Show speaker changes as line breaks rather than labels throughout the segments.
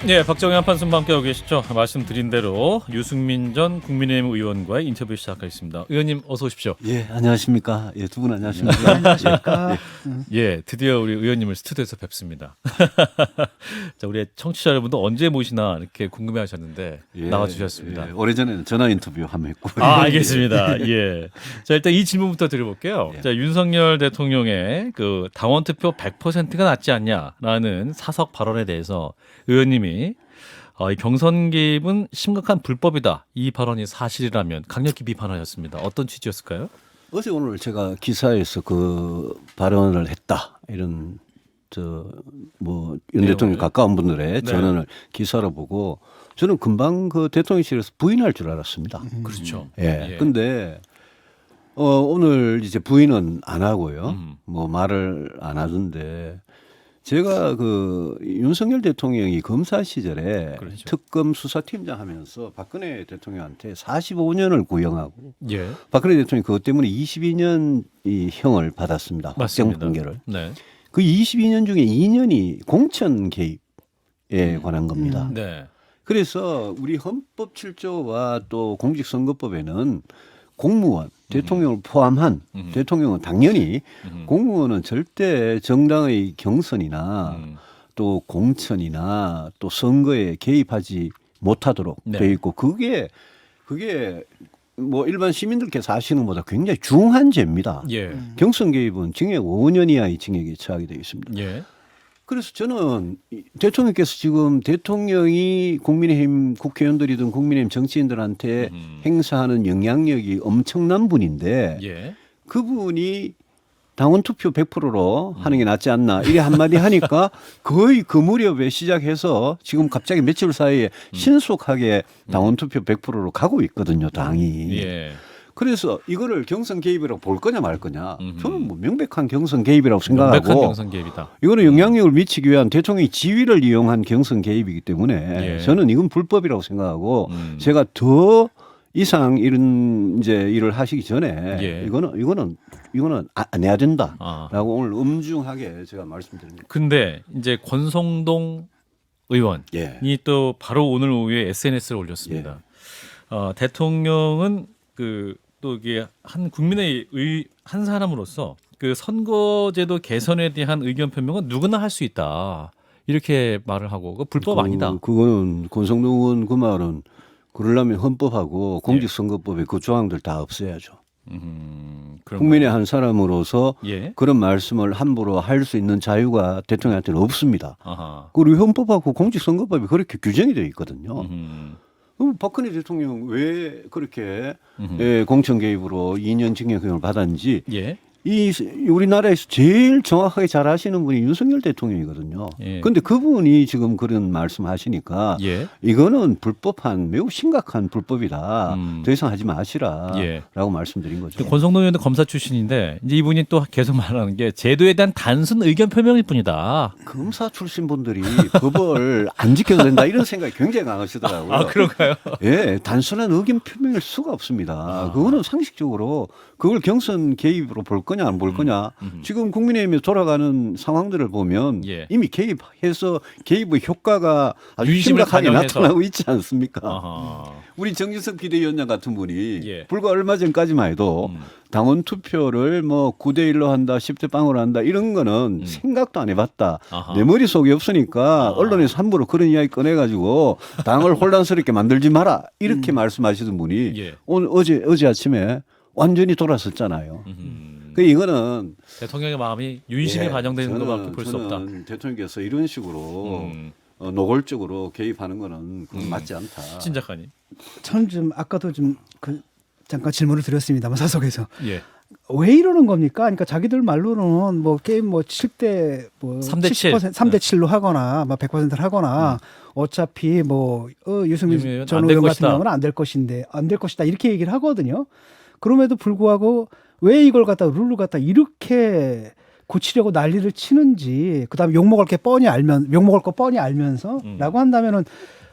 네, 박정희 한판순방 함께하고 계시죠. 말씀드린 대로 유승민 전 국민의힘 의원과의 인터뷰 시작하겠습니다. 의원님 어서 오십시오.
예, 안녕하십니까. 예, 두 분 안녕하십니까.
안녕하십니까.
예, 드디어 우리 의원님을 스튜디오에서 뵙습니다. 자, 우리 청취자 여러분도 언제 모시나 이렇게 궁금해하셨는데
예,
나와주셨습니다.
예, 오래전에는 전화 인터뷰 한번 했고.
알겠습니다. 예. 자, 일단 이 질문부터 드려볼게요.
예.
자, 윤석열 대통령의 그 당원 투표 100%가 낫지 않냐라는 사석 발언에 대해서 의원님이 이 경선 개입은 심각한 불법이다. 이 발언이 사실이라면 강력히 비판하였습니다. 어떤 취지였을까요?
어제 오늘 제가 기사에서 그 발언을 했다. 이런 윤 대통령 가까운 분들의 전언을 기사로 보고 저는 금방 그 대통령실에서 부인할 줄 알았습니다.
그렇죠.
예. 근데 오늘 이제 부인은 안 하고요. 뭐 말을 안 하던데 제가 그 윤석열 대통령이 검사 시절에
그렇죠.
특검 수사팀장 하면서 박근혜 대통령한테 45년을 구형하고
예.
박근혜 대통령이 그것 때문에 22년 이 형을 받았습니다. 확정
맞습니다.
판결을.
네.
그 22년 중에 2년이 공천 개입에 관한 겁니다.
네.
그래서 우리 헌법 7조와 또 공직선거법에는 공무원, 대통령을 포함한 대통령은 당연히 공무원은 절대 정당의 경선이나 또 공천이나 또 선거에 개입하지 못하도록
네.
돼 있고 그게 뭐 일반 시민들께서 아시는 것보다 굉장히 중한 죄입니다.
예.
경선 개입은 징역 5년 이하의 징역에 처하게 되어 있습니다.
예.
그래서 저는 대통령께서 지금 대통령이 국민의힘 국회의원들이든 국민의힘 정치인들한테 행사하는 영향력이 엄청난 분인데
예.
그분이 당원 투표 100%로 하는 게 낫지 않나 이래 한마디 하니까 거의 그 무렵에 시작해서 지금 갑자기 며칠 사이에 신속하게 당원 투표 100%로 가고 있거든요, 당이.
예.
그래서 이거를 경선 개입이라고 볼 거냐 말 거냐. 저는 뭐 명백한 경선 개입이라고 생각하고.
명백한 경선 개입이다.
이거는 영향력을 미치기 위한 대통령의 지위를 이용한 경선 개입이기 때문에
예.
저는 이건 불법이라고 생각하고 제가 더 이상 이런 이제 일을 하시기 전에
예.
이거는 안 해야 된다라고
아.
오늘 엄중하게 제가 말씀드립니다.
근데 이제 권성동 의원이
예.
또 바로 오늘 오후에 SNS를 올렸습니다. 대통령은 또 이게 한 국민의 한 사람으로서 그 선거제도 개선에 대한 의견 표명은 누구나 할 수 있다. 이렇게 말을 하고 그 불법 아니다.
그거는 권성동 의원 그 말은 그러려면 헌법하고 공직선거법에 그 조항들 다 없애야죠. 국민의 한 사람으로서
예.
그런 말씀을 함부로 할 수 있는 자유가 대통령한테는 없습니다.
아하.
그리고 헌법하고 공직선거법이 그렇게 규정이 되어 있거든요. 그럼 박근혜 대통령 왜 그렇게 공천 개입으로 2년 징역형을 받았는지
예.
이 우리나라에서 제일 정확하게 잘 아시는 분이 윤석열 대통령이거든요.
예.
그런데 그분이 지금 그런 말씀하시니까
예.
이거는 불법한 매우 심각한 불법이다. 더 이상 하지
예.
마시라라고 말씀드린 거죠.
권성동 의원도 검사 출신인데 이제 이분이 또 계속 말하는 게 제도에 대한 단순 의견 표명일 뿐이다.
검사 출신 분들이 법을 안 지켜도 된다 이런 생각이 굉장히 강하시더라고요.
아, 그런가요?
예, 단순한 의견 표명일 수가 없습니다. 그거는 상식적으로 그걸 경선 개입으로 볼 거냐 안 볼 거냐. 지금 국민의힘에 돌아가는 상황들을 보면
예.
이미 개입해서 개입의 효과가 아주
윤심을
심각하게
반영해서.
나타나고 있지 않습니까?
아하.
우리 정진석 비대위원장 같은 분이
예.
불과 얼마 전까지만 해도 당원 투표를 뭐 9대1로 한다, 10대 0으로 한다 이런 거는 생각도 안 해봤다.
아하.
내 머릿속에 없으니까 언론에서 함부로 그런 이야기 꺼내가지고 당을 혼란스럽게 만들지 마라 이렇게 말씀하시던 분이
예.
오늘 어제 아침에 완전히 돌아섰잖아요. 그 이거는
대통령의 마음이 윤심이 반영되는 것밖에 볼 수 없다.
대통령께서 이런 식으로 노골적으로 개입하는 거는 그건 맞지 않다.
신 작가님.
저는 좀 아까도 좀 잠깐 질문을 드렸습니다만 사석에서
예.
왜 이러는 겁니까? 그러니까 자기들 말로는 뭐 게임 뭐 7대 뭐
3대 7.
3대 7로 하거나 뭐 100%를 하거나 어차피 뭐 유승민 전
안될
의원 같은
것이다.
경우는 안 될 것이다 이렇게 얘기를 하거든요. 그럼에도 불구하고 왜 이걸 갖다 룰을 갖다 이렇게 고치려고 난리를 치는지 그다음에 욕먹을 거 뻔히 알면서라고 한다면은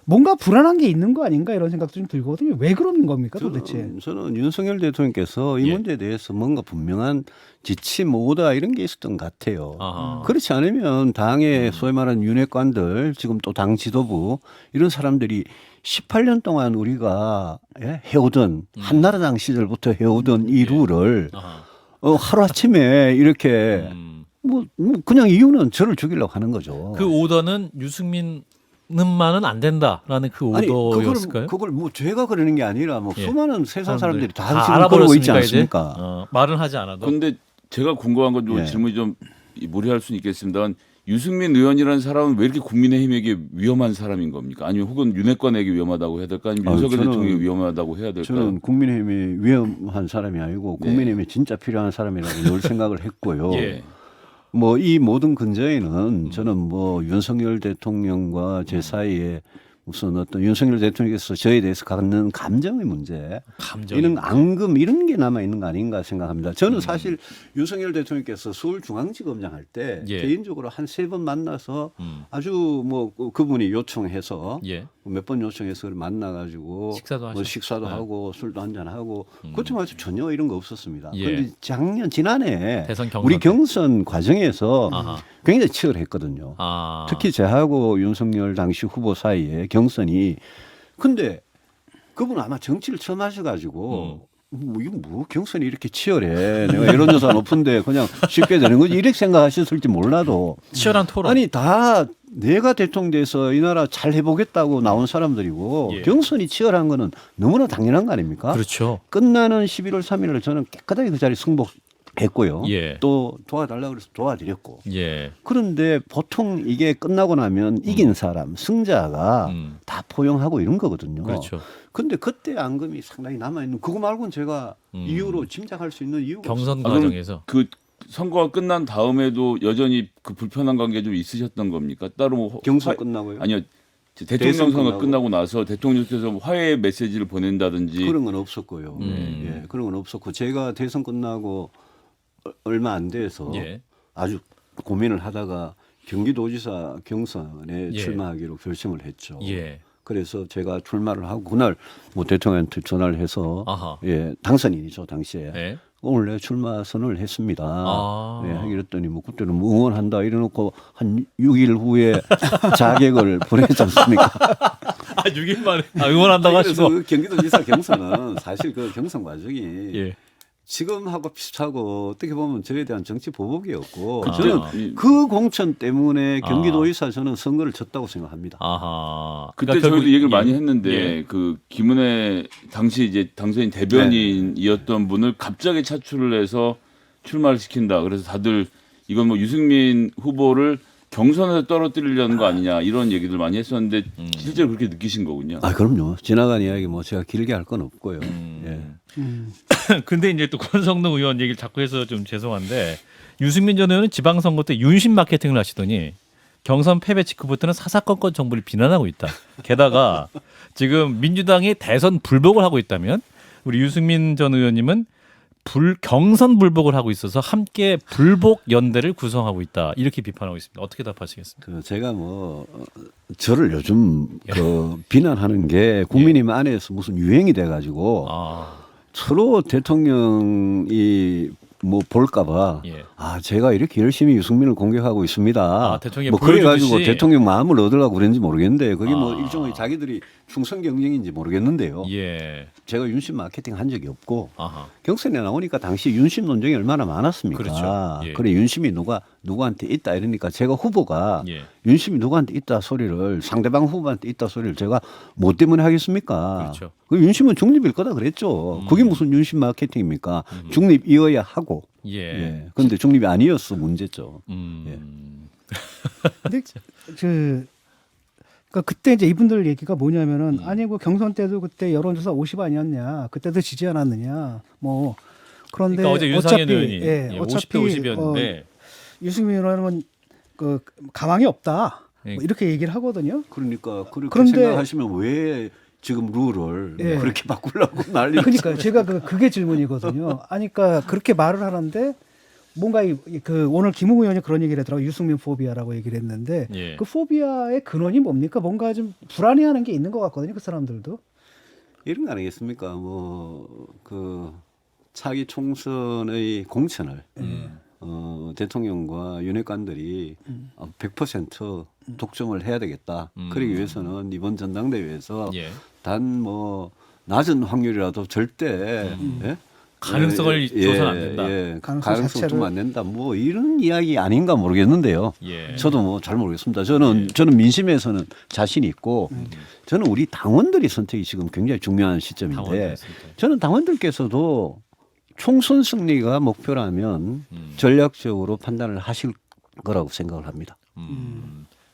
뭔가 불안한 게 있는 거 아닌가 이런 생각도 좀 들거든요. 왜 그러는 겁니까 도대체?
저는 윤석열 대통령께서 이
예.
문제에 대해서 뭔가 분명한 지침, 오다 이런 게 있었던 것 같아요.
아하.
그렇지 않으면 당의 소위 말하는 윤핵관들 지금 또 당 지도부 이런 사람들이 18년 동안 우리가 해오던 한나라당 시절부터 해오던 이 룰을
아하.
하루아침에 이렇게 뭐 그냥 이유는 저를 죽이려고 하는 거죠.
그 오더는 유승민만은 안 된다라는 그 오더였을까요?
그걸 뭐 제가 그러는 게 아니라 뭐
예.
수많은 세상 사람들이 다 지금
알아버렸습니까,
그러고 있지
이제?
않습니까?
말은 하지 않아도.
그런데 제가 궁금한 건
예.
질문이 좀 무리할 수는 있겠습니다만 유승민 의원이라는 사람은 왜 이렇게 국민의힘에게 위험한 사람인 겁니까? 아니면 혹은 윤핵관에게 위험하다고 해야 될까? 아니면 윤석열
저는-
대통령이 위험하다고 해야 될까요?
저는 국민의힘이 위험한 사람이 아니고 국민의힘이 진짜 필요한 사람이라고 늘 생각을 했고요.
예.
뭐 이 모든 근저에는 저는 뭐 윤석열 대통령과 제 사이에 무슨 어떤 윤석열 대통령께서 저에 대해서 갖는 감정의 문제,
감정.
이런 앙금 이런 게 남아 있는 거 아닌가 생각합니다. 저는 사실 윤석열 대통령께서 서울중앙지검장 할 때
예.
개인적으로 한 3번 만나서 아주 뭐 그분이 요청해서
예.
몇 번 요청해서 만나가지고
식사도
뭐
하셨-
식사도
네.
하고 술도 한잔 하고 그때마다 전혀 이런 거 없었습니다.
예.
그런데 지난해
대선 경선
우리
때.
경선 과정에서
아하.
굉장히 치열했거든요.
아.
특히 저하고 윤석열 당시 후보 사이에 경선이 근데 그분은 아마 정치를 처음 하셔가지고 뭐 이거 뭐 경선이 이렇게 치열해 내가 여론조사 높은데 그냥 쉽게 되는 거지 이렇게 생각하셨을지 몰라도
치열한 토론.
아니 다 내가 대통령 돼서 이 나라 잘 해보겠다고 나온 사람들이고
예.
경선이 치열한 거는 너무나 당연한 거 아닙니까?
그렇죠.
끝나는 11월 3일을 저는 깨끗하게 그 자리 승복했고요.
예.
또 도와달라고 그래서 도와드렸고.
예.
그런데 보통 이게 끝나고 나면 이긴 사람, 승자가 다 포용하고 이런 거거든요.
그렇죠.
근데 그때 앙금이 상당히 남아있는 그거 말고는 제가 이유로 짐작할 수 있는 이유가
경선
아, 그럼
과정에서
그 선거가 끝난 다음에도 여전히 그 불편한 관계 좀 있으셨던 겁니까? 따로 뭐
경선
화-
끝나고요.
아니요. 대통령
대선
선거
끝나고.
끝나고 나서 대통령께서 화해 메시지를 보낸다든지
그런 건 없었고요. 예, 그런 건 없었고 제가 대선 끝나고 얼마 안 돼서
예.
아주 고민을 하다가 경기도지사 경선에
예.
출마하기로 결심을 했죠.
예.
그래서 제가 출마를 하고 그날 뭐 대통령한테 전화를 해서
아하.
예, 당선인이죠 당시에
예.
오늘 내 출마 선언을 했습니다.
아.
예, 이랬더니 뭐 그때는 뭐 응원한다 이래놓고 한 6일 후에 자객을 보내지 않습니까?
아 6일 만에 응원한다고
그래서
하시고.
그 경기도지사 경선은 사실 그 경선 과정이
예.
지금하고 비슷하고 어떻게 보면 저에 대한 정치 보복이었고
아.
저는
이-
그 공천 때문에 경기도지사 저는 선거를 졌다고 생각합니다.
아하.
그때
그러니까
저희도
결국-
얘기를
예.
많이 했는데
예.
그 김은혜 당시 이제 당선인 대변인이었던 분을 갑자기 차출을 해서 출마를 시킨다. 그래서 다들 이건 뭐 유승민 후보를 경선에서 떨어뜨리려는 거 아니냐 이런 얘기들 많이 했었는데 실제로 그렇게 느끼신 거군요.
아 그럼요. 지나간 이야기 뭐 제가 길게 할 건 없고요. 예.
근데 이제 또 권성동 의원 얘기를 자꾸 해서 좀 죄송한데 유승민 전 의원은 지방선거 때 윤심 마케팅을 하시더니 경선 패배 직후부터는 사사건건 정부를 비난하고 있다. 게다가 지금 민주당이 대선 불복을 하고 있다면 우리 유승민 전 의원님은 경선 불복을 하고 있어서 함께 불복 연대를 구성하고 있다. 이렇게 비판하고 있습니다. 어떻게 답하시겠습니까?
그 제가 뭐 저를 요즘 그 비난하는 게 국민의힘 안에서 무슨 유행이 돼가지고
아,
서로 대통령이 뭐 볼까봐
예.
아 제가 이렇게 열심히 유승민을 공격하고 있습니다.
아, 대통령이
뭐 그래가지고
보여주듯이?
대통령 마음을 얻으려고 그랬는지 모르겠는데 그게 뭐
아.
일종의 자기들이 충성 경쟁인지 모르겠는데요.
예.
제가 윤심 마케팅 한 적이 없고
아하.
경선에 나오니까 당시 윤심 논쟁이 얼마나 많았습니까?
그렇죠. 예.
그래 윤심이 누구한테 있다 이러니까 제가 후보가
예.
윤심이 누구한테 있다 소리를 상대방 후보한테 있다 소리를 제가 뭐 때문에 하겠습니까?
그렇죠.
그 윤심은 중립일 거다 그랬죠. 그게 무슨 윤심 마케팅입니까? 중립이어야 하고.
예.
예. 그런데 중립이 아니었어 문제죠.
근데 그러니까 그때 이제 이분들 얘기가 뭐냐면은 아니 그 경선 때도 그때 여론조사 50 아니었냐 그때도 지지 않았느냐 뭐 그런데
그러니까 어제 윤상현
어차피
의원이
예,
예,
어차피
50대 50이었는데
유승민 의원은 그 가망이 없다
예.
뭐 이렇게 얘기를 하거든요.
그러니까 그렇게
그런데-
생각하시면 왜 지금 룰을
예.
그렇게 바꾸려고 난리
그러니까 제가 그게 질문이거든요. 아니 그러니까 그렇게 말을 하는데 뭔가 그 오늘 김웅 의원이 그런 얘기를 하더라고요. 유승민 포비아라고 얘기를 했는데
예.
그 포비아의 근원이 뭡니까? 뭔가 좀 불안해하는 게 있는 것 같거든요. 그 사람들도.
이런 거 아니겠습니까? 뭐 그 차기 총선의 공천을 대통령과 윤핵관들이 100% 독점을 해야 되겠다. 그러기 위해서는 이번 전당대회에서
예.
단 뭐 낮은 확률이라도 절대 예?
가능성을 줘서는 안 된다.
가능성
가능성을
자체를.
두면 안 된다. 뭐 이런 이야기 아닌가 모르겠는데요.
예.
저도 뭐 잘 모르겠습니다. 저는 민심에서는 자신이 있고 저는 우리 당원들이 선택이 지금 굉장히 중요한 시점인데
당원들 선택.
저는 당원들께서도 총선 승리가 목표라면 전략적으로 판단을 하실 거라고 생각을 합니다.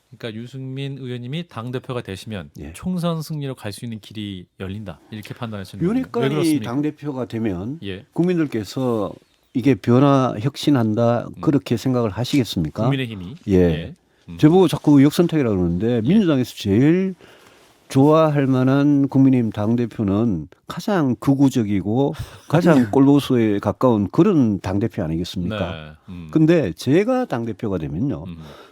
그러니까 유승민 의원님이 당 대표가 되시면
예.
총선 승리로 갈 수 있는 길이 열린다 이렇게 판단하시는 거예요. 왜
윤핵관이
그렇습니까?
당 대표가 되면
예.
국민들께서 이게 변화 혁신한다 그렇게 생각을 하시겠습니까?
국민의힘이
예. 저보고 자꾸 역선택이라고 그러는데 민주당에서 제일 좋아할 만한 국민의힘 당대표는 가장 극우적이고 가장 꼴보수에 가까운 그런 당대표 아니겠습니까?
네.
근데 제가 당대표가 되면요.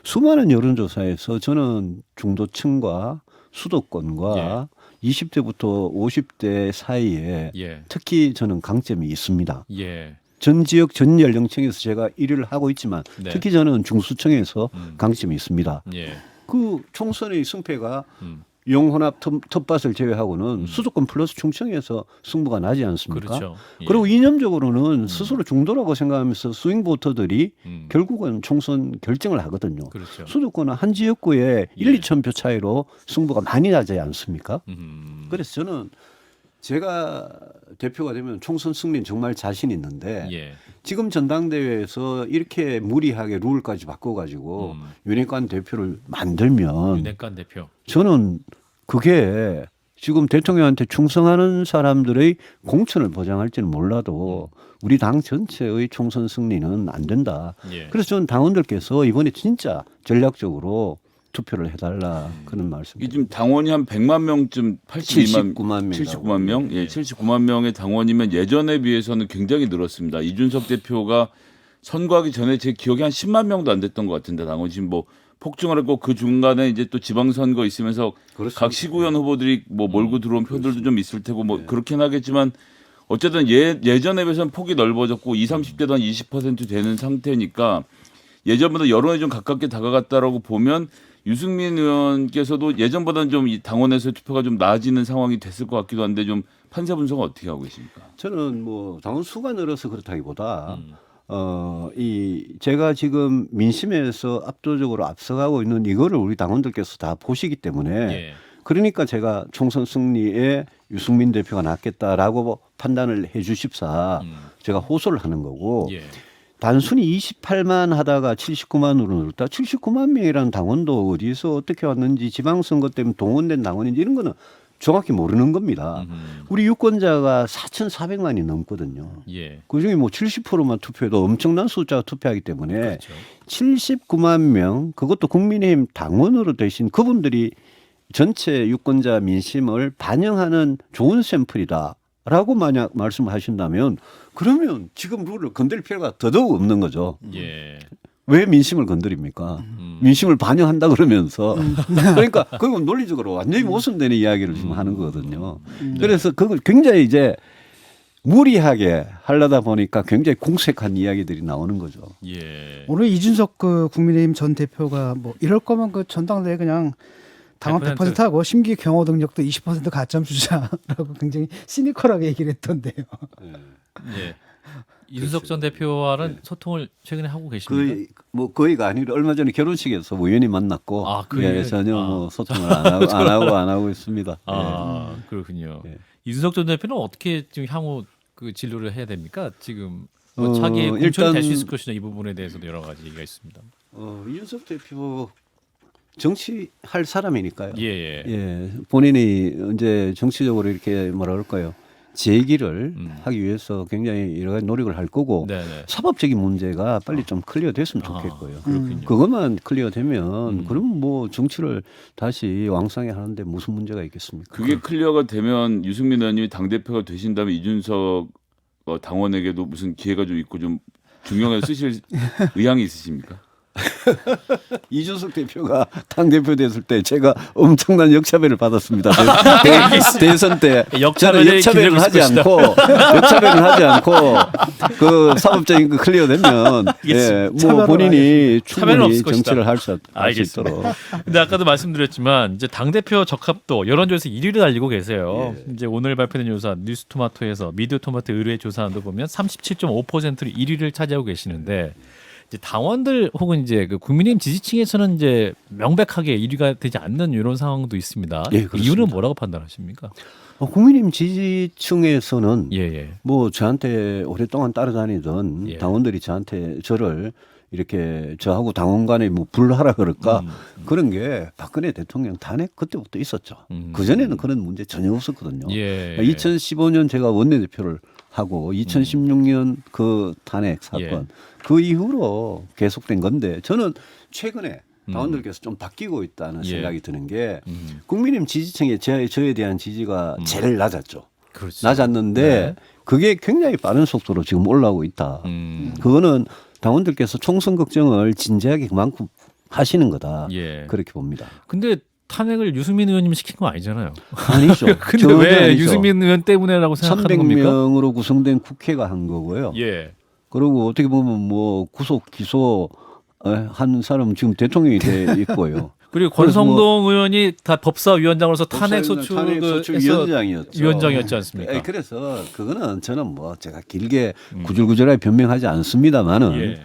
수많은 여론조사에서 저는 중도층과 수도권과 20대부터 50대 사이에
예.
특히 저는 강점이 있습니다.
예.
전 지역 전 연령층에서 제가 일을 하고 있지만
네.
특히 저는 중수층에서 강점이 있습니다.
예.
그 총선의 승패가
음.
영혼합 텃밭을 제외하고는 수도권 플러스 충청에서 승부가 나지 않습니까?
그렇죠. 예.
그리고 이념적으로는 스스로 중도라고 생각하면서 스윙 보터들이 결국은 총선 결정을 하거든요.
그렇죠.
수도권은 한 지역구에
예.
1, 2천 표 차이로 승부가 많이 나지 않습니까? 그래서 저는 제가 대표가 되면 총선 승리는 정말 자신 있는데
예.
지금 전당대회에서 이렇게 무리하게 룰까지 바꿔가지고 윤핵관 대표를 만들면
윤핵관 대표.
저는 그게 지금 대통령한테 충성하는 사람들의 공천을 보장할지는 몰라도 우리 당 전체의 총선 승리는 안 된다.
예.
그래서 저는 당원들께서 이번에 진짜 전략적으로 투표를 해달라 그런 말씀.
이게 지금 당원이 한 100만 명쯤
79만 명.
79만 명? 예, 79만 명의 당원이면 예전에 비해서는 굉장히 늘었습니다. 이준석 대표가 선거하기 전에 제 기억에 한 10만 명도 안 됐던 것 같은데 당원 지금 뭐 폭증을 했고 그 중간에 이제 또 지방선거 있으면서
그렇습니다.
각 시구연 후보들이 뭐 몰고 들어온 표들도 좀 있을 테고 뭐 그렇긴 하겠지만 어쨌든 예전에 비해서는 폭이 넓어졌고 20, 30대도 한 20% 되는 상태니까 예전보다 여론에 좀 가깝게 다가갔다라고 보면 유승민 의원께서도 예전보다는 좀 이 당원에서 투표가 좀 나아지는 상황이 됐을 것 같기도 한데 좀 판세 분석은 어떻게 하고 계십니까?
저는 뭐 당원 수가 늘어서 그렇다기보다 제가 지금 민심에서 압도적으로 앞서가고 있는 이거를 우리 당원들께서 다 보시기 때문에
예.
그러니까 제가 총선 승리에 유승민 대표가 낫겠다라고 판단을 해 주십사 제가 호소를 하는 거고
예.
단순히 28만 하다가 79만으로 늘었다. 79만 명이라는 당원도 어디서 어떻게 왔는지 지방선거 때문에 동원된 당원인지 이런 거는 정확히 모르는 겁니다. 우리 유권자가 4,400만이 넘거든요.
예.
그중에 뭐 70%만 투표해도 엄청난 숫자가 투표하기 때문에
그렇죠.
79만 명 그것도 국민의힘 당원으로 되신 그분들이 전체 유권자 민심을 반영하는 좋은 샘플이다라고 만약 말씀하신다면 그러면 지금 룰을 건드릴 필요가 더더욱 없는 거죠.
예.
왜 민심을 건드립니까? 민심을 반영한다 그러면서 그러니까 그건 논리적으로 완전히 모순되는 이야기를 지금 하는 거거든요. 그래서 그걸 굉장히 이제 무리하게 하려다 보니까 굉장히 공색한 이야기들이 나오는 거죠.
예.
오늘 이준석 그 국민의힘 전 대표가 뭐 이럴 거면 그 전당대회 그냥 당원 100% 하고 심기 경호 능력도 20% 가점 주자라고 굉장히 시니컬하게 얘기를 했던데요.
예. 이준석 전 대표와는 소통을 최근에 하고 계십니까?
거의 뭐 거의가 아니라 얼마 전에 결혼식에서 우연히 만났고
아,
예, 전혀 뭐 소통을 안 하고 있습니다.
아, 그렇군요.
예.
이준석 전 대표는 어떻게 지금 향후 그 진로를 해야 됩니까? 지금 뭐 차기에 공천이
일단
될 수 있을 것이냐 이 부분에 대해서도 여러 가지 얘기가 있습니다.
이준석 대표 정치할 사람이니까요.
예, 예.
예, 본인이 이제 정치적으로 이렇게 뭐라 그럴까요? 재기를 하기 위해서 굉장히 여러 가지 노력을 할 거고
네네.
사법적인 문제가 빨리 좀 클리어 됐으면 좋겠고요.
그렇군요.
그것만 클리어 되면 그럼 뭐 정치를 다시 왕성히 하는데 무슨 문제가 있겠습니까?
그게 클리어가 되면 유승민 의원님이 당대표가 되신 다음에 이준석 당원에게도 무슨 기회가 좀 있고 좀 중용에 쓰실 의향이 있으십니까?
이준석 대표가 당대표 됐을 때 제가 엄청난 역차별을 받았습니다. 대선 때 저는 역차별을 하지 않고 그 사법적인 거 클리어되면 예, 뭐 본인이
차별은
충분히
없을 것이다.
정치를 할 수
알겠습니다.
있도록.
근데 아까도 말씀드렸지만 이제 당 대표 적합도 여론조사에서 1위를 달리고 계세요.
예.
이제 오늘 발표된 조사 뉴스토마토에서 미디어토마토 의뢰 조사도 보면 37.5%로 1위를 차지하고 계시는데 이제 당원들 혹은 이제 그 국민의힘 지지층에서는 이제 명백하게 1위가 되지 않는 이런 상황도 있습니다.
예, 그렇습니다.
이유는 뭐라고 판단하십니까?
국민의힘 지지층에서는
예.
뭐 저한테 오랫동안 따라다니던
예.
당원들이 저를 이렇게 저하고 당원 간에 뭐 불하라 그럴까 그런 게 박근혜 대통령 탄핵 그때부터 있었죠. 그전에는 그런 문제 전혀 없었거든요.
예.
2015년 제가 원내대표를 하고 2016년 그 탄핵 사건
예.
그 이후로 계속된 건데 저는 최근에 당원들께서 좀 바뀌고 있다는
예.
생각이 드는 게 국민의힘 지지층에 저에 대한 지지가 제일 낮았죠.
그렇죠.
낮았는데
네.
그게 굉장히 빠른 속도로 지금 올라오고 있다. 그거는 당원들께서 총선 걱정을 진지하게 그만큼 하시는 거다.
예.
그렇게 봅니다.
근데 탄핵을 유승민 의원님이 시킨 거 아니잖아요.
아니죠.
근데
전혀
왜
아니죠.
유승민 의원 때문에라고 생각하는 겁니까?
300명으로 구성된 국회가 한 거고요.
예.
그리고 어떻게 보면 뭐 구속 기소 한 사람 지금 대통령이 돼 있고요.
그리고
그래서
권성동 의원이 다 법사위원장으로서 탄핵
탄핵
소추
소추 위원장이었죠.
위원장이었지 않습니까?
예, 그래서 그거는 저는 뭐 제가 길게 구질구질하게 변명하지 않습니다만은
예.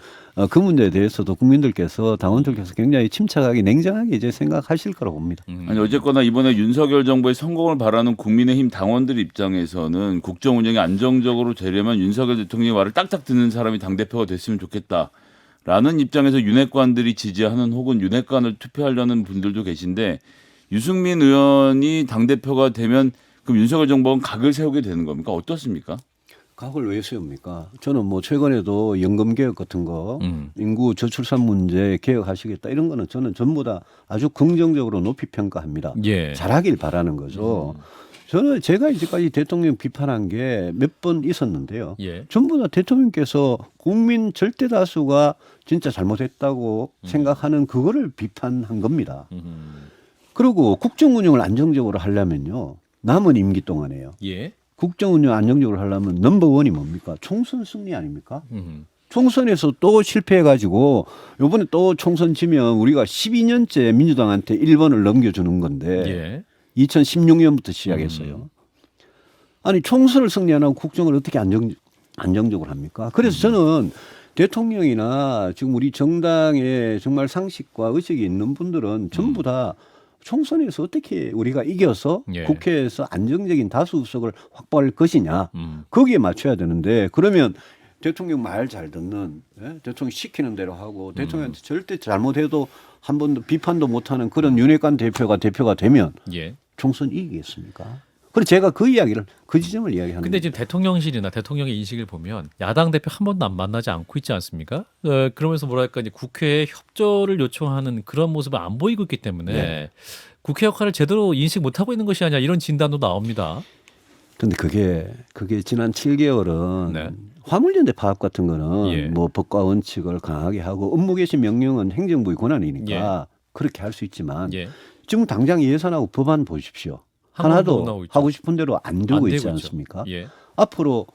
그 문제에 대해서도 국민들께서 당원들께서 굉장히 침착하게 냉정하게 이제 생각하실 거라고 봅니다.
아니 어쨌거나 이번에 윤석열 정부의 성공을 바라는 국민의힘 당원들 입장에서는 국정 운영이 안정적으로 되려면 윤석열 대통령의 말을 딱딱 듣는 사람이 당대표가 됐으면 좋겠다라는 입장에서 윤핵관들이 지지하는 혹은 윤핵관을 투표하려는 분들도 계신데 유승민 의원이 당대표가 되면 그럼 윤석열 정부는 각을 세우게 되는 겁니까? 어떻습니까?
각을 왜 세웁니까? 저는 뭐 최근에도 연금 개혁 같은 거, 인구 저출산 문제 개혁하시겠다 이런 거는 저는 전부 다 아주 긍정적으로 높이 평가합니다.
예.
잘하길 바라는 거죠. 저는 제가 이제까지 대통령 비판한 게 몇 번 있었는데요.
예.
전부 다 대통령께서 국민 절대 다수가 진짜 잘못했다고 생각하는 그거를 비판한 겁니다. 그리고 국정 운영을 안정적으로 하려면요. 남은 임기 동안에요.
예.
국정 운영 안정적으로 하려면 넘버원이 뭡니까? 총선 승리 아닙니까? 총선에서 또 실패해가지고 이번에 또 총선 지면 우리가 12년째 민주당한테 1번을 넘겨주는 건데
예.
2016년부터 시작했어요. 아니 총선을 승리 안 하고 국정을 어떻게 안정적으로 합니까? 그래서 저는 대통령이나 지금 우리 정당에 정말 상식과 의식이 있는 분들은 전부 다 총선에서 어떻게 우리가 이겨서
예.
국회에서 안정적인 다수 의석을 확보할 것이냐 거기에 맞춰야 되는데 그러면 대통령 말 잘 듣는 대통령 시키는 대로 하고 대통령한테 절대 잘못해도 한 번도 비판도 못하는 그런 윤핵관 대표가 되면
예.
총선 이기겠습니까? 그래서 제가 그 이야기를 그 지점을 이야기하는
근데
거예요.
지금 대통령실이나 대통령의 인식을 보면 야당 대표 한 번도 안 만나지 않고 있지 않습니까? 그러면서 뭐랄까 이제 국회에 협조를 요청하는 그런 모습을 안 보이고 있기 때문에
네.
국회 역할을 제대로 인식 못 하고 있는 것이 아니냐 이런 진단도 나옵니다.
근데 그게 지난 7개월은
네.
화물연대 파업 같은 거는
예.
뭐 법과 원칙을 강하게 하고 업무 개시 명령은 행정부의 권한이니까 그렇게 할 수 있지만
예.
지금 당장 예산하고 법안 보십시오.
하나도 못
하나도
나오고 있죠.
하고 싶은 대로 안 되고
안
있지
되고 있죠.
않습니까?
예.
앞으로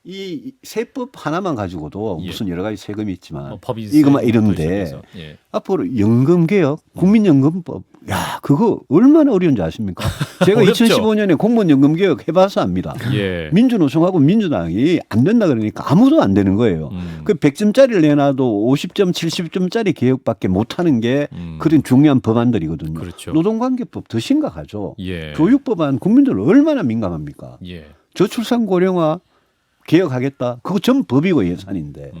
이 세법 하나만 가지고도
예.
무슨 여러 가지 세금이 있지만
법인세
이거만
뭐
이런데
시작해서. 예.
앞으로 연금개혁, 국민연금법, 야 그거 얼마나 어려운지 아십니까? 제가
어렵죠.
2015년에 공무원연금개혁 해봐서 압니다.
예.
민주노총하고 민주당이 안 된다 그러니까 아무도 안 되는 거예요. 그 100점짜리를 내놔도 50점, 70점짜리 개혁밖에 못하는 게 그런 중요한 법안들이거든요.
그렇죠.
노동관계법 더 심각하죠.
예.
교육법안 국민들 얼마나 민감합니까?
예.
저출산 고령화 개혁하겠다. 그거 전 법이고 예산인데.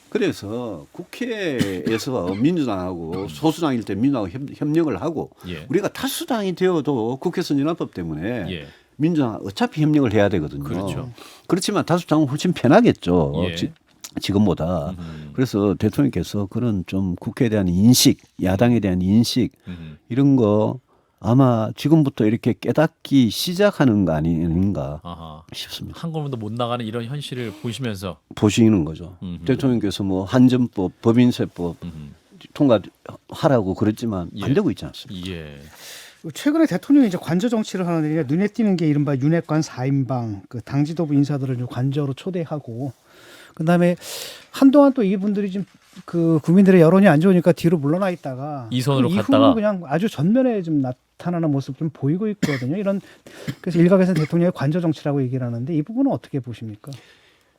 그래서 국회에서 민주당하고 소수당일 때 민주당하고 협력을 하고
예.
우리가 다수당이 되어도 국회 선진화법 때문에
예.
민주당 어차피 협력을 해야 되거든요.
그렇죠.
그렇지만 다수당은 훨씬 편하겠죠.
예.
지금보다. 그래서 대통령께서 그런 좀 국회에 대한 인식, 야당에 대한 인식 이런 거 아마 지금부터 이렇게 깨닫기 시작하는 거 아닌가
아하.
싶습니다.
한 걸음도 못 나가는 이런 현실을 보시면서
보시는 거죠. 대통령께서 뭐 한전법, 법인세법 통과하라고 그랬지만
예.
안 되고 있지 않습니까?
예.
최근에 대통령이 이제 관저 정치를 하는데 눈에 띄는 게 이른바 윤핵관 4인방 그 당 지도부 인사들을 좀 관저로 초대하고 그다음에 한동안 또 이분들이 좀 그 국민들의 여론이 안 좋으니까 뒤로 물러나 있다가
이선으로
그
갔다가
이후 그냥 아주 전면에 좀 나타나는 모습 좀 보이고 있거든요. 이런 그래서 일각에서는 대통령의 관저 정치라고 얘기를 하는데 이 부분은 어떻게 보십니까?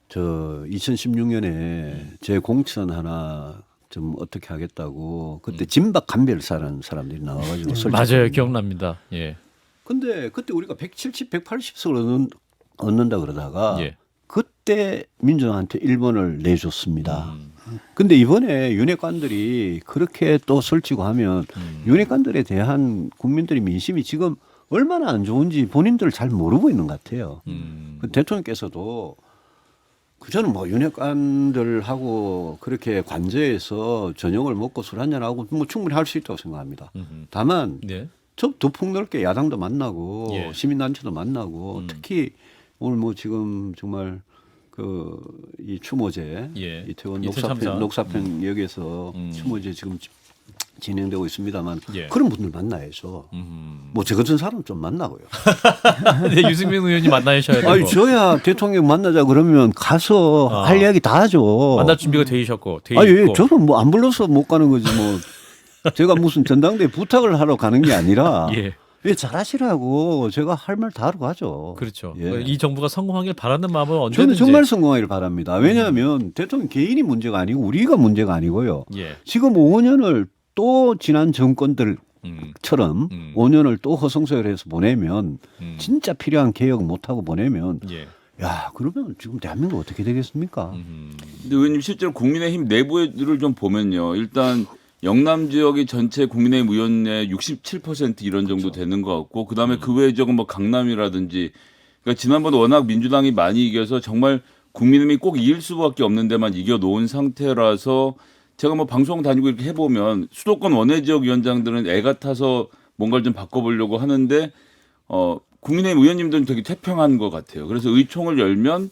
저 2016년에 제 공천 하나 좀 어떻게 하겠다고 그때 진박 간별사라는 사람들이 나와가지고 설득했거든요.
맞아요. 기억납니다. 예.
근데 그때 우리가 170, 180석을 얻는다 그러다가
예.
그때 민주당한테 1번을 내줬습니다. 근데 이번에 윤핵관들이 그렇게 또 설치고 하면 윤핵관들에 대한 국민들의 민심이 지금 얼마나 안 좋은지 본인들 잘 모르고 있는 것 같아요. 그 대통령께서도 저는 뭐 윤핵관들하고 그렇게 관저에서 저녁을 먹고 술 한잔하고 뭐 충분히 할 수 있다고 생각합니다. 다만
네.
좀 더 폭넓게 야당도 만나고
예.
시민단체도 만나고 특히 오늘 뭐 지금 정말 그 이 추모제
예.
이태원
이태원 참사.
녹사평역에서 추모제 지금 진행되고 있습니다만
예.
그런 분들 만나야죠. 뭐 저 같은 사람 좀 만나고요.
네, 유승민 의원님 만나셔야 되고
아니 저야 대통령 만나자 그러면 가서
아.
할 이야기 다 하죠.
만날 준비가 돼 있고
아니 예, 저는 뭐 안 불러서 못 가는 거지 뭐 제가 무슨 전당대회 부탁을 하러 가는 게 아니라
예.
예, 잘하시라고 제가 할 말 다 하러 가죠.
그렇죠.
예.
이 정부가 성공하길 바라는 마음은
저는
언제든지
정말 성공하기를 바랍니다. 왜냐하면 대통령 개인이 문제가 아니고 우리가 문제가 아니고요.
예.
지금 5년을 또 지난 정권들처럼
음.
5년을 또 허송세월해서 보내면 진짜 필요한 개혁 못하고 보내면
예.
야 그러면 지금 대한민국 어떻게 되겠습니까?
근데 의원님 실제로 국민의힘 내부를 좀 보면요. 일단 영남 지역이 전체 국민의힘 의원의 67% 이런 정도 되는 것 같고 그다음에 그 외 지역은 뭐 강남이라든지 그러니까 지난번 워낙 민주당이 많이 이겨서 정말 국민의힘이 꼭 이길 수밖에 없는 데만 이겨놓은 상태라서 제가 뭐 방송 다니고 이렇게 해보면 수도권 원외 지역 위원장들은 애 같아서 뭔가를 좀 바꿔보려고 하는데 국민의힘 의원님들은 되게 태평한 것 같아요. 그래서 의총을 열면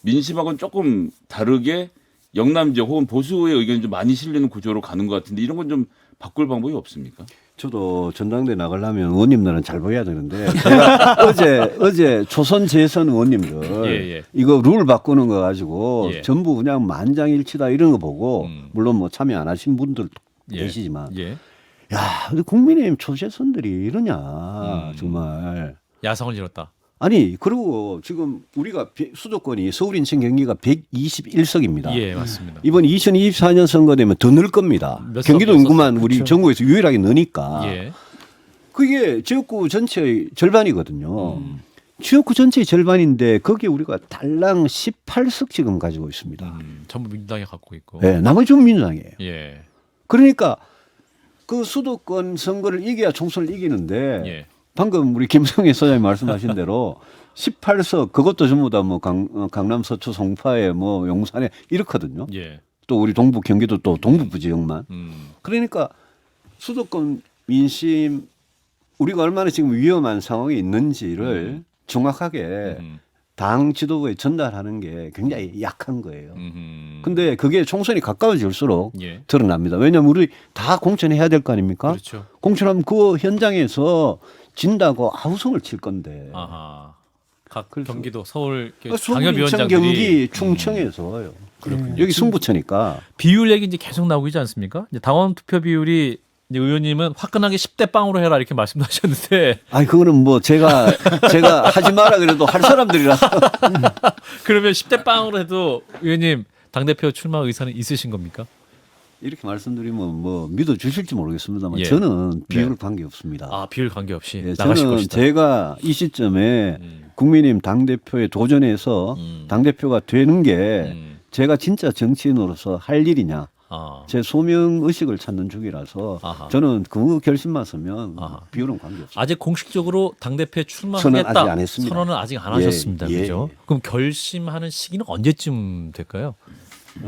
민심하고는 조금 다르게 영남 지역 혹은 보수의 의견이 좀 많이 실리는 구조로 가는 것 같은데 이런 건 좀 바꿀 방법이 없습니까?
저도 전당대 나가려면 의원님들은 잘 보여야 되는데 제가 어제 초선 재선 의원님들
예.
이거 룰 바꾸는 거 가지고
예.
전부 그냥 만장일치다 이런 거 보고 물론 뭐 참여 안 하신 분들도
예.
계시지만
예.
야 근데 국민의힘 초재선들이 이러냐 정말
야성을 잃었다.
아니 그리고 지금 우리가 수도권이 서울 인천 경기가 121석입니다.
예, 맞습니다.
이번 2024년 선거 되면 더 늘 겁니다.
몇
경기도
석
인구만 우리
그렇죠.
전국에서 유일하게 느니까.
예.
그게 지역구 전체의 절반이거든요. 지역구 전체의 절반인데 거기에 우리가 달랑 18석 지금 가지고 있습니다.
전부 민주당이 갖고 있고.
네, 나머지 좀 민주당이에요.
예.
그러니까 그 수도권 선거를 이겨야 총선을 이기는데
예.
방금 우리 김성애 소장님 말씀하신 대로 18석 그것도 전부 다 뭐 강남 서초 송파에 뭐 용산에 이렇거든요.
예.
또 우리 동부 경기도 또 동북부 지역만. 그러니까 수도권 민심 우리가 얼마나 지금 위험한 상황에 있는지를 정확하게 당 지도부에 전달하는 게 굉장히 약한 거예요. 근데 그게 총선이 가까워질수록
예.
드러납니다. 왜냐하면 우리 다 공천해야 될 거 아닙니까?
그렇죠.
공천하면 그 현장에서 진다고 아우성을 칠 건데.
아하. 각
그래서-
경기도 서울
서울, 인천,
당협위원장들이
경기, 충청에서요. 여기 승부처니까.
비율 얘기 이제 계속 나오고 있지 않습니까? 이제 당원 투표 비율이 이제 의원님은 화끈하게 10대 빵으로 해라 이렇게 말씀하셨는데
아니 그거는 뭐 제가 하지 마라 그래도 할 사람들이라서
그러면 10대 빵으로 해도 의원님 당대표 출마 의사는 있으신 겁니까?
이렇게 말씀드리면 뭐 믿어 주실지 모르겠습니다만
예.
저는 비율
네.
관계 없습니다.
아 비율 관계없이
예,
나가실
저는
것이다.
제가 이 시점에 국민의힘 당대표에 도전해서 당대표가 되는 게 제가 진짜 정치인으로서 할 일이냐.
아.
제 소명 의식을 찾는 중이라서
아하.
저는 그 결심만 서면
아하.
비율은 관계없습니다.
아직 공식적으로 당대표에
선언
출마하겠다
아직 안 했습니다.
선언은 아직 안
예,
하셨습니다.
예,
그죠?
예.
그럼 결심하는 시기는 언제쯤 될까요?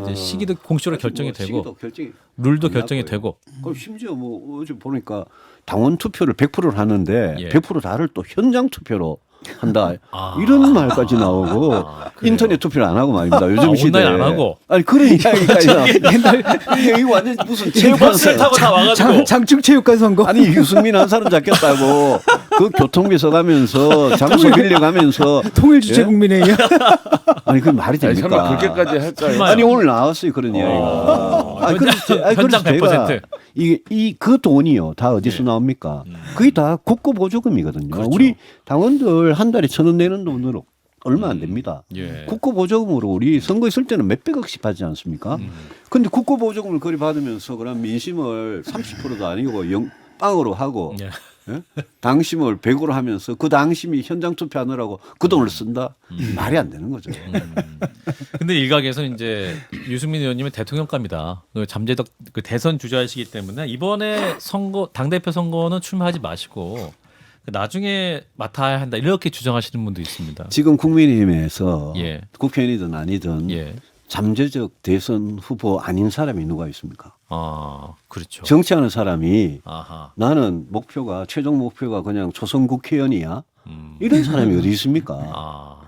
이제 시기도 공식적으로 결정이
뭐
되고
시기도 결정이
룰도
안
결정이
나고요.
되고
그럼 심지어 뭐 어제 보니까 당원 투표를 100%를 하는데
예.
100% 다를 또 현장 투표로 한다.
아.
이런 말까지 나오고
그래요?
인터넷 투표를 안 하고 말입니다. 요즘
아,
시대에.
온라인 안 하고?
아니 그런 이야기가 있나. 이거 완전 무슨
버스를 타고 다 와가지고.
장충체육관 선거.
아니 유승민 한 사람 잡겠다고 그 교통비 써가면서 장소 빌려가면서
통일주체국민회의요.
아니 그 말이
아니,
됩니까?
설마 그렇게까지 할까요?
설마요?
아니 오늘 나왔어요 그런 이야기가. 아니,
현장
그래서 제가
100%.
그 돈이요 다 어디서
예.
나옵니까? 그게 다 국고 보조금이거든요.
그렇죠.
우리 당원들 한 달에 1,000원 내는 돈으로 얼마 안 됩니다.
예.
국고 보조금으로 우리 선거 있을 때는 몇백억씩 받지 않습니까? 근데 국고 보조금을 그리 받으면서 그럼 민심을 30%도 아니고 빵으로 하고
예.
예? 당심을 100으로 하면서 그 당심이 현장 투표하느라고 그 돈을 쓴다? 말이 안 되는 거죠.
근데 일각에서는 이제 유승민 의원님은 대통령감이다. 그 잠재적 그 대선 주자이시기 때문에 이번에 선거 당대표 선거는 출마하지 마시고 나중에 맡아야 한다 이렇게 주장하시는 분도 있습니다.
지금 국민의힘에서
예.
국회의원이든 아니든
예.
잠재적 대선 후보 아닌 사람이 누가 있습니까?
아 그렇죠.
정치하는 사람이
아하.
나는 목표가 최종 목표가 그냥 초선 국회의원이야. 이런 사람이 어디 있습니까?
아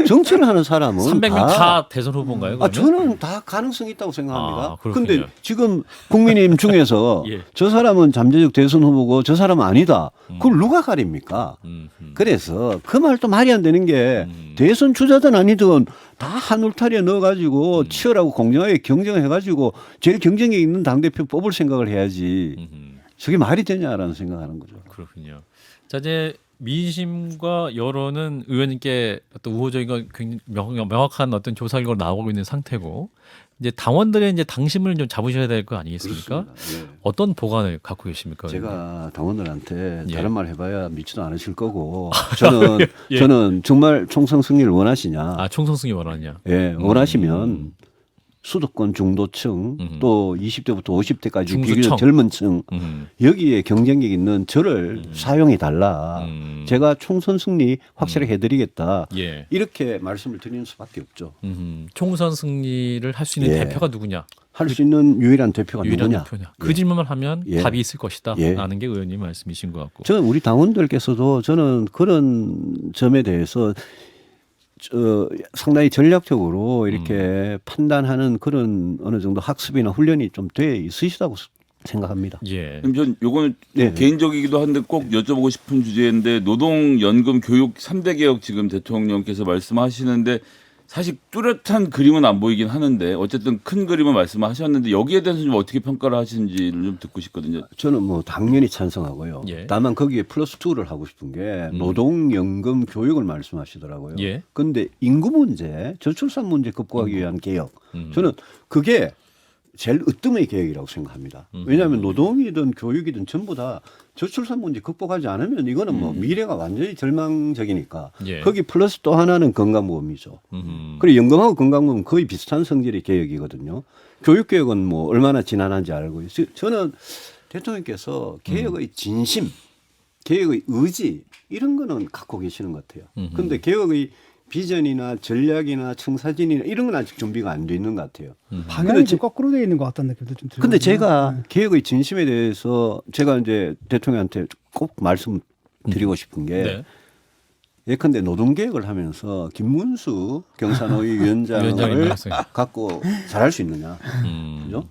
정치를 하는 사람은
300명 다 대선 후보인가요?
아,
그러면?
저는 다 가능성이 있다고 생각합니다.
아, 그렇군요.
그런데 지금 국민의힘 중에서
예.
저 사람은 잠재적 대선 후보고 저 사람은 아니다. 그걸 누가 가립니까? 그래서 그 말도 말이 안 되는 게 대선 주자든 아니든 다 한 울타리에 넣어가지고 치열하고 공정하게 경쟁해가지고 제일 경쟁력 있는 당대표 뽑을 생각을 해야지. 저게 말이 되냐라는 생각하는 거죠.
그렇군요. 자 이제 민심과 여론은 의원님께 어떤 우호적인 건 굉장히 명확한 어떤 조사 결과로 나오고 있는 상태고 이제 당원들의 이제 당심을 좀 잡으셔야 될 거 아니겠습니까?
그렇습니다. 예.
어떤 보관을 갖고 계십니까? 의원님?
제가 당원들한테
예.
다른 말 해봐야 믿지도 않으실 거고 저는
예.
저는 정말 총선 승리를 원하시냐?
아 총선승이 원하냐?
예, 원하시면 수도권 중도층 또 20대부터 50대까지
중수층.
비교적 젊은층 여기에 경쟁력 있는 저를 사용해 달라. 제가 총선 승리 확실하게 해드리겠다.
예.
이렇게 말씀을 드리는 수밖에 없죠.
총선 승리를 할 수 있는
예.
대표가 누구냐?
할 수 있는 유일한 대표가
유일한
누구냐?
대표냐? 그 질문만 하면
예.
답이 있을 것이다.
예.
라는 게 의원님 말씀이신 것 같고.
저는 우리 당원들께서도 저는 그런 점에 대해서 상당히 전략적으로 이렇게 판단하는 그런 어느 정도 학습이나 훈련이 좀 돼 있으시다고 생각합니다.
예.
그럼 전 요거는
네.
개인적이기도 한데 꼭 여쭤보고 싶은 주제인데 노동연금 교육 3대 개혁 지금 대통령께서 말씀하시는데 사실 뚜렷한 그림은 안 보이긴 하는데 어쨌든 큰 그림은 말씀하셨는데 여기에 대해서 좀 어떻게 평가를 하시는지를 좀 듣고 싶거든요.
저는 뭐 당연히 찬성하고요.
예.
다만 거기에 플러스 2를 하고 싶은 게 노동연금 교육을 말씀하시더라고요.
예.
그런데 인구 문제, 저출산 문제 극복하기 위한 개혁. 저는 그게 제일 으뜸의 개혁이라고 생각합니다. 왜냐하면 노동이든 교육이든 전부 다 저출산 문제 극복하지 않으면 이거는 뭐 미래가 완전히 절망적이니까
예.
거기 플러스 또 하나는 건강보험이죠. 그리고 연금하고 건강보험 거의 비슷한 성질의 개혁이거든요. 교육개혁은 뭐 얼마나 지난한지 알고요. 저는 대통령께서 개혁의 진심, 개혁의 의지 이런 거는 갖고 계시는 것 같아요. 그런데 개혁의 비전이나 전략이나 청사진이나 이런 건 아직 준비가 안 돼 있는 것 같아요.
방향이 좀 거꾸로 되어 있는 것 같다는 느낌도 좀 들어요.
근데 제가 개혁의 진심에 대해서 제가 이제 대통령한테 꼭 말씀드리고 싶은 게
네.
예컨대 노동개혁을 하면서 김문수 경산호위 위원장을
위원장이
갖고 잘할 수 있느냐. 그죠?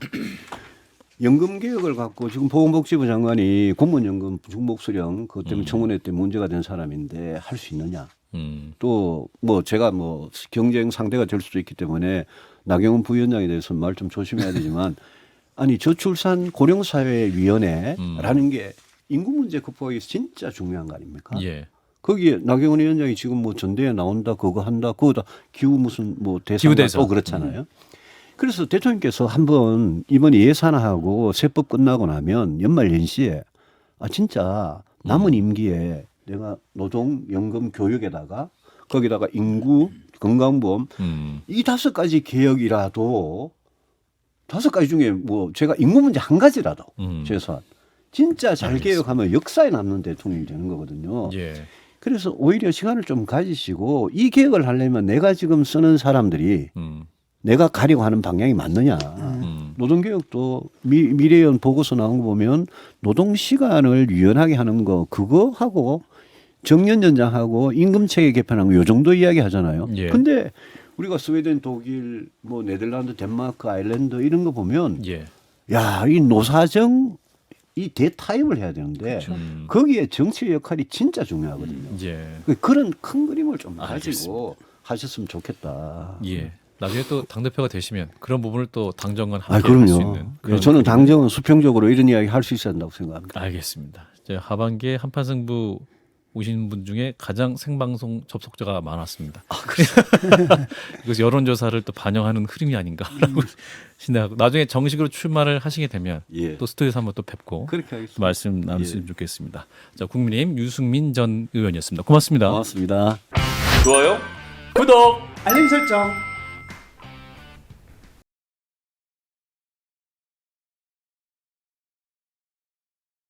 연금개혁을 갖고 지금 보건복지부 장관이 공무원연금 중복수령 그것 때문에 청문회 때 문제가 된 사람인데 할 수 있느냐. 또 뭐 제가 뭐 경쟁 상대가 될 수도 있기 때문에 나경원 부위원장에 대해서 말 좀 조심해야 되지만 아니 저출산 고령사회위원회라는 게 인구 문제 극복하기 위해서 진짜 중요한 거 아닙니까?
예.
거기에 나경원 위원장이 지금 뭐 전대에 나온다 그거 한다 그거 다 기후 무슨 뭐 대상
기후대상.
또 그렇잖아요. 그래서 대통령께서 한번 이번에 예산하고 세법 끝나고 나면 연말 연시에 아 진짜 남은 임기에 내가 노동연금 교육에다가 거기다가 인구 건강보험 이 5가지 개혁이라도 5가지 중에 뭐 제가 인구 문제 한 가지라도 최소한 진짜 잘
알겠습니다.
개혁하면 역사에 남는 대통령이 되는 거거든요.
예.
그래서 오히려 시간을 좀 가지시고 이 개혁을 하려면 내가 지금 쓰는 사람들이 내가 가려고 하는 방향이 맞느냐. 노동개혁도 미래연 보고서 나온 거 보면 노동 시간을 유연하게 하는 거 그거 하고 정년 연장하고 임금체계 개편한 거 요 정도 이야기 하잖아요.
예.
근데 우리가 스웨덴, 독일, 뭐 네덜란드, 덴마크, 아일랜드 이런 거 보면
예.
야, 이 노사정 이 대타협을 해야 되는데 거기에 정치의 역할이 진짜 중요하거든요.
예.
그런 큰 그림을 좀 가지고
알겠습니다.
하셨으면 좋겠다.
예. 나중에 또 당대표가 되시면 그런 부분을 또 당정과
아,
함께 할 수
그럼요.
있는
예,
그런
저는 당정은 수평적으로 이런 이야기 할 수 있어야 한다고 생각합니다.
알겠습니다. 이제 하반기에 한판승부 오신 분 중에 가장 생방송 접속자가 많았습니다. 그래서 여론조사를 또 반영하는 흐름이 아닌가라고 생각하고 나중에 정식으로 출마를 하시게 되면
예.
또 스튜디오에서 한번 또 뵙고
그렇게 하겠습니다.
말씀 나눴으면 좋겠습니다. 자, 국민의힘 유승민 전 의원이었습니다. 고맙습니다.
고맙습니다.
좋아요.
구독!
알림 설정.